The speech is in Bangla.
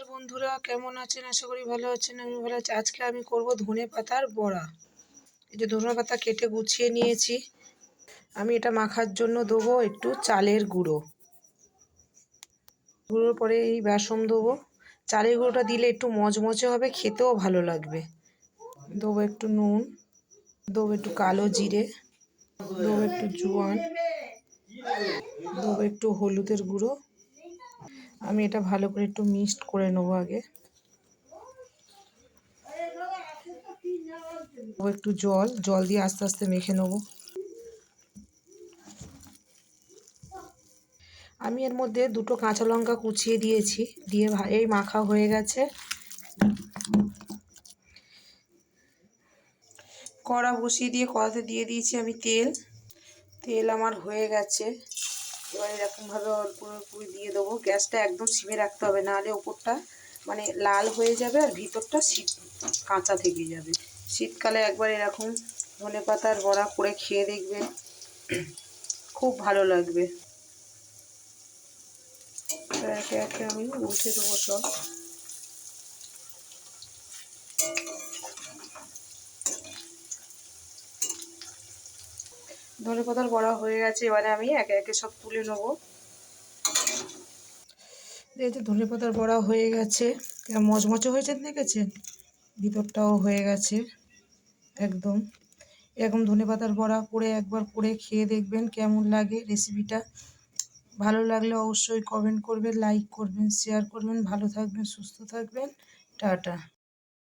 নমস্কার বন্ধুরা, কেমন আছেন? আশা করি ভালো আছেন। আমি ভালো আছি। আজকে আমি করব ধনে পাতার বড়া। এই যে ধনে পাতা কেটে গুছিয়ে নিয়েছি। আমি এটা মাখার জন্য দেবো একটু চালের গুঁড়োর পরে এই বেসন দেবো। চালের গুঁড়োটা দিলে একটু মচমচে হবে, খেতেও ভালো লাগবে। দেবো একটু নুন, দেবো একটু কালো জিরে, দেবো একটু জোয়ান, দেবো একটু হলুদের গুঁড়ো। আমি এটা ভালো করে একটু মিক্সড করে নেবো আগে। একটু জল দিয়ে আস্তে আস্তে মেখে নেব। আমি এর মধ্যে দুটো কাঁচা লঙ্কা কুচিয়ে দিয়েছি, দিয়ে এই মাখা হয়ে গেছে। কড়া বসিয়ে দিয়ে কড়াতে দিয়ে দিয়েছি আমি তেল আমার হয়ে গেছে। এবার এরকমভাবে অল্প অল্প দিয়ে দেবো। গ্যাসটা একদম সিমে রাখতে হবে, নাহলে ওপরটা মানে লাল হয়ে যাবে আর ভিতরটা কাঁচা থেকে যাবে। শীতকালে একবার এরকম ধনেপাতার বড়া করে খেয়ে দেখবেন, খুব ভালো লাগবে। একে একে আমি উল্টে দেবো সব। ধনেপাতার বড়া হয়ে গেছে, এবারে আমি একে একে সব তুলে নেব। এই যে ধনেপাতার বড়া হয়ে গেছে, মচমচে হয়েছে, দেখেছেন? ভিতরটাও হয়ে গেছে একদম। এরকম ধনেপাতার বড়া করে একবার করে খেয়ে দেখবেন কেমন লাগে রেসিপিটা। ভালো লাগলে অবশ্যই কমেন্ট করবেন, লাইক করবেন, শেয়ার করবেন। ভালো থাকবেন, সুস্থ থাকবেন। টাটা।